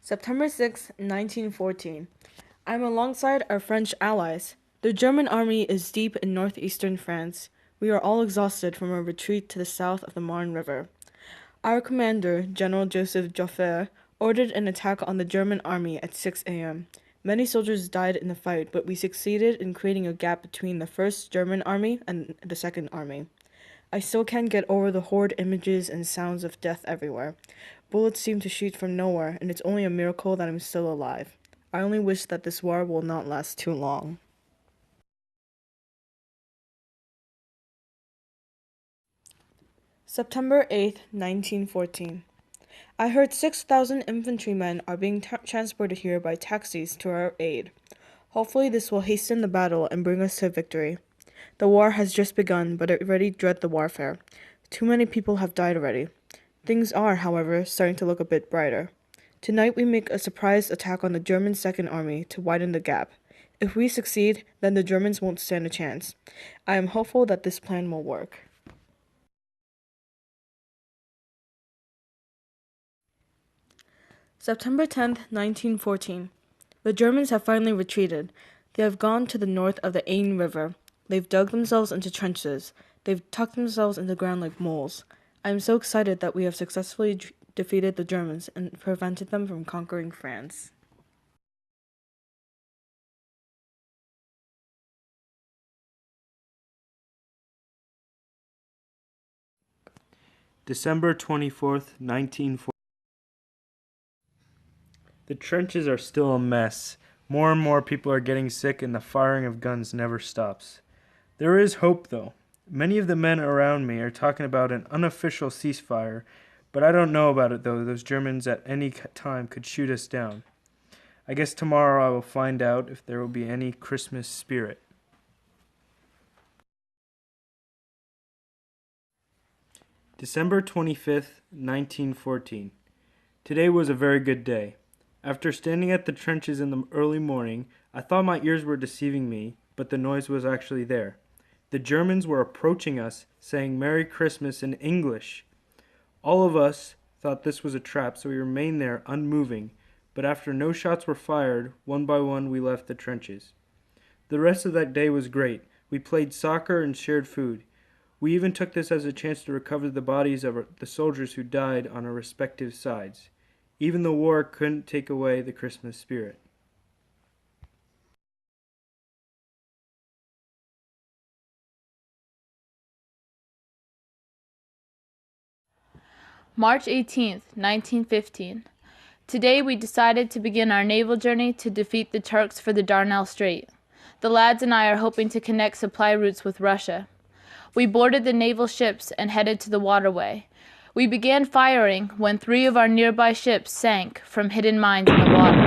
September 6, 1914. I am alongside our French allies. The German army is deep in northeastern France. We are all exhausted from our retreat to the south of the Marne River. Our commander, General Joseph Joffre, ordered an attack on the German army at 6 a.m. Many soldiers died in the fight, but we succeeded in creating a gap between the 1st German Army and the 2nd Army. I still can't get over the horrid images and sounds of death everywhere. Bullets seem to shoot from nowhere, and it's only a miracle that I'm still alive. I only wish that this war will not last too long. September 8, 1914. I heard 6,000 infantrymen are being transported here by taxis to our aid. Hopefully this will hasten the battle and bring us to victory. The war has just begun, but I already dread the warfare. Too many people have died already. Things are, however, starting to look a bit brighter. Tonight we make a surprise attack on the German Second Army to widen the gap. If we succeed, then the Germans won't stand a chance. I am hopeful that this plan will work. September 10, 1914. The Germans have finally retreated. They have gone to the north of the Aisne River. They've dug themselves into trenches. They've tucked themselves in the ground like moles. I am so excited that we have successfully defeated the Germans and prevented them from conquering France. December 24th, 1940. The trenches are still a mess. More and more people are getting sick and the firing of guns never stops. There is hope though. Many of the men around me are talking about an unofficial ceasefire, but I don't know about it though. Those Germans at any time could shoot us down. I guess tomorrow I will find out if there will be any Christmas spirit. December 25th, 1914. Today was a very good day. After standing at the trenches in the early morning, I thought my ears were deceiving me, but the noise was actually there. The Germans were approaching us, saying Merry Christmas in English. All of us thought this was a trap, so we remained there unmoving, but after no shots were fired, one by one we left the trenches. The rest of that day was great. We played soccer and shared food. We even took this as a chance to recover the bodies of the soldiers who died on our respective sides. Even the war couldn't take away the Christmas spirit. March 18th, 1915. Today we decided to begin our naval journey to defeat the Turks for the Dardanelles Strait. The lads and I are hoping to connect supply routes with Russia. We boarded the naval ships and headed to the waterway. We began firing when 3 of our nearby ships sank from hidden mines in the water.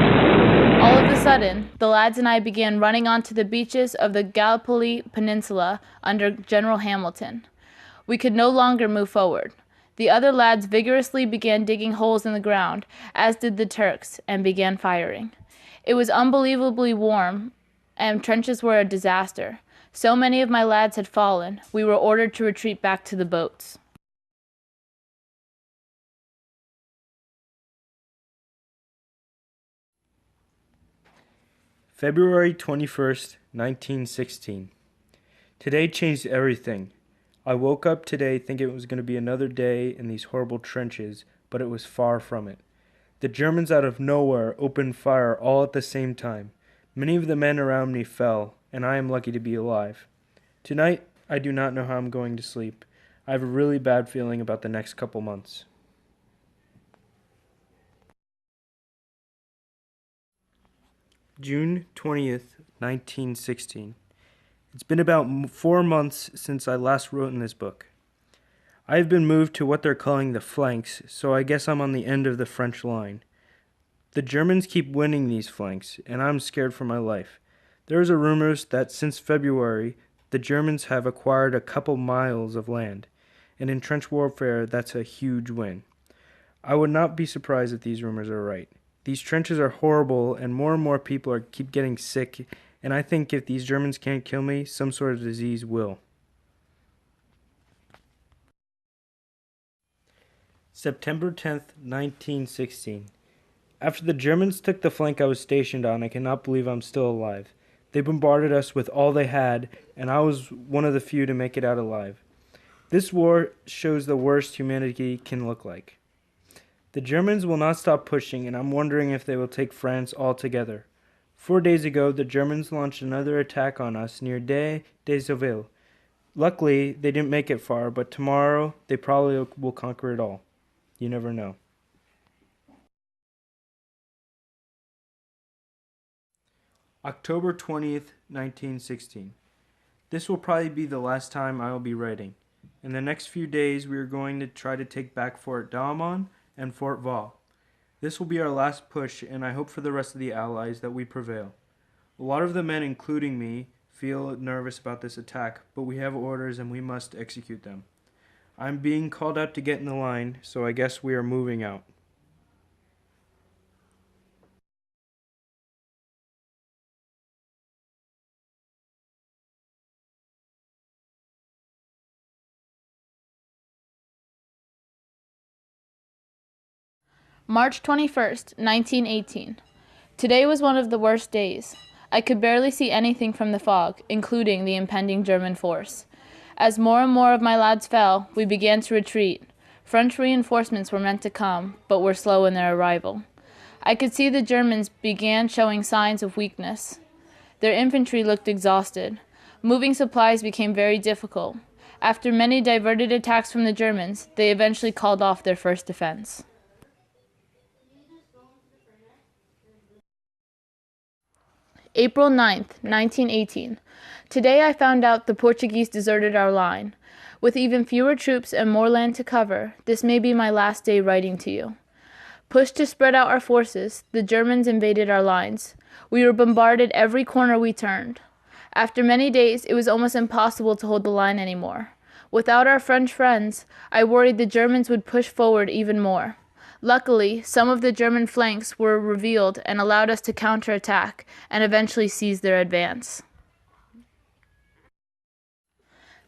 All of a sudden, the lads and I began running onto the beaches of the Gallipoli Peninsula under General Hamilton. We could no longer move forward. The other lads vigorously began digging holes in the ground, as did the Turks, and began firing. It was unbelievably warm, and trenches were a disaster. So many of my lads had fallen, we were ordered to retreat back to the boats. February 21st, 1916. Today changed everything. I woke up today thinking it was going to be another day in these horrible trenches, but it was far from it. The Germans out of nowhere opened fire all at the same time. Many of the men around me fell, and I am lucky to be alive. Tonight, I do not know how I'm going to sleep. I have a really bad feeling about the next couple months. June 20th, 1916. It's been about 4 months since I last wrote in this book. I have been moved to what they're calling the flanks, so I guess I'm on the end of the French line. The Germans keep winning these flanks, and I'm scared for my life. There is a rumors that since February, the Germans have acquired a couple miles of land, and in trench warfare, that's a huge win. I would not be surprised if these rumors are right. These trenches are horrible, and more people keep getting sick, and I think if these Germans can't kill me, some sort of disease will. September 10th, 1916. After the Germans took the flank I was stationed on, I cannot believe I'm still alive. They bombarded us with all they had, and I was one of the few to make it out alive. This war shows the worst humanity can look like. The Germans will not stop pushing, and I'm wondering if they will take France altogether. 4 days ago, the Germans launched another attack on us near des Auville. Luckily, they didn't make it far, but tomorrow they probably will conquer it all. You never know. October 20th, 1916. This will probably be the last time I will be writing. In the next few days, we are going to try to take back Fort Douaumont and Fort Vaux. This will be our last push, and I hope for the rest of the Allies that we prevail. A lot of the men, including me, feel nervous about this attack, but we have orders and we must execute them. I'm being called out to get in the line, so I guess we are moving out. March 21st, 1918. Today was one of the worst days. I could barely see anything from the fog, including the impending German force. As more and more of my lads fell, we began to retreat. French reinforcements were meant to come, but were slow in their arrival. I could see the Germans began showing signs of weakness. Their infantry looked exhausted. Moving supplies became very difficult. After many diverted attacks from the Germans, they eventually called off their first defense. April 9th, 1918. Today I found out the Portuguese deserted our line. With even fewer troops and more land to cover, this may be my last day writing to you. Pushed to spread out our forces, the Germans invaded our lines. We were bombarded every corner we turned. After many days, it was almost impossible to hold the line anymore. Without our French friends, I worried the Germans would push forward even more. Luckily, some of the German flanks were revealed and allowed us to counterattack and eventually seize their advance.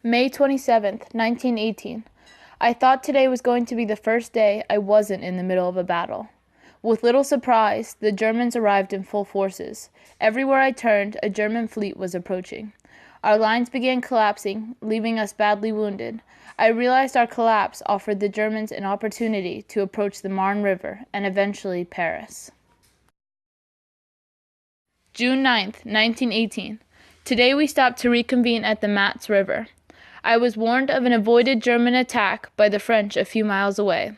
May 27th, 1918. I thought today was going to be the first day I wasn't in the middle of a battle. With little surprise, the Germans arrived in full forces. Everywhere I turned, a German fleet was approaching. Our lines began collapsing, leaving us badly wounded. I realized our collapse offered the Germans an opportunity to approach the Marne River and eventually Paris. June 9th, 1918. Today we stopped to reconvene at the Matz River. I was warned of an avoided German attack by the French a few miles away.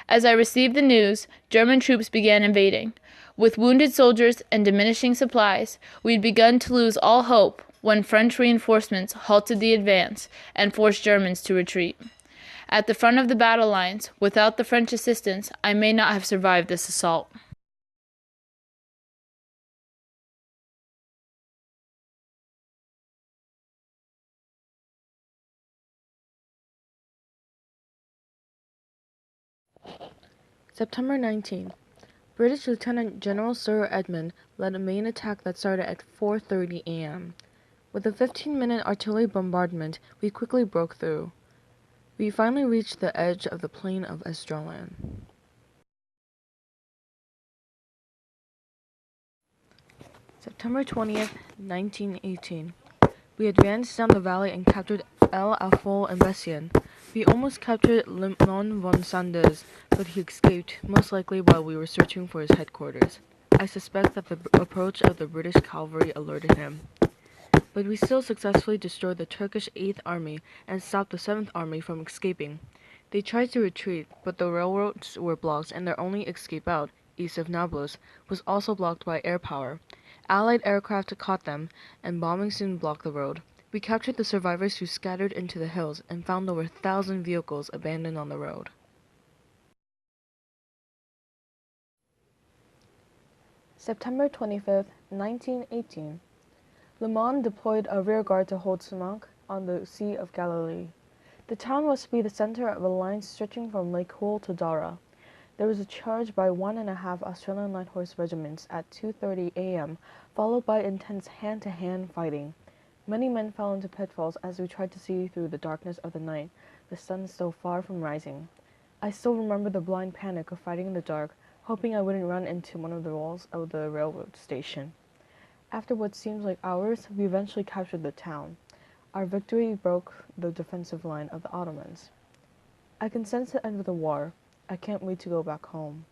As I received the news, German troops began invading. With wounded soldiers and diminishing supplies, we had begun to lose all hope when French reinforcements halted the advance and forced Germans to retreat. At the front of the battle lines, without the French assistance, I may not have survived this assault. September 19. British Lieutenant General Sir Edmund led a main attack that started at 4:30 a.m. With a 15-minute artillery bombardment, we quickly broke through. We finally reached the edge of the plain of Esdraelon. September 20th, 1918. We advanced down the valley and captured El Afol and Bessian. We almost captured Limon von Sanders, but he escaped, most likely while we were searching for his headquarters. I suspect that the approach of the British cavalry alerted him. But we still successfully destroyed the Turkish 8th Army and stopped the 7th Army from escaping. They tried to retreat, but the railroads were blocked and their only escape out, east of Nablus, was also blocked by air power. Allied aircraft caught them, and bombing soon blocked the road. We captured the survivors who scattered into the hills and found over 1,000 vehicles abandoned on the road. September 25th, 1918. Le Mans deployed a rearguard to hold Semanque on the Sea of Galilee. The town was to be the center of a line stretching from Lake Houle to Dara. There was a charge by 1.5 Australian Light Horse regiments at 2:30 a.m., followed by intense hand-to-hand fighting. Many men fell into pitfalls as we tried to see through the darkness of the night, the sun still far from rising. I still remember the blind panic of fighting in the dark, hoping I wouldn't run into one of the walls of the railroad station. After what seems like hours, we eventually captured the town. Our victory broke the defensive line of the Ottomans. I can sense the end of the war. I can't wait to go back home.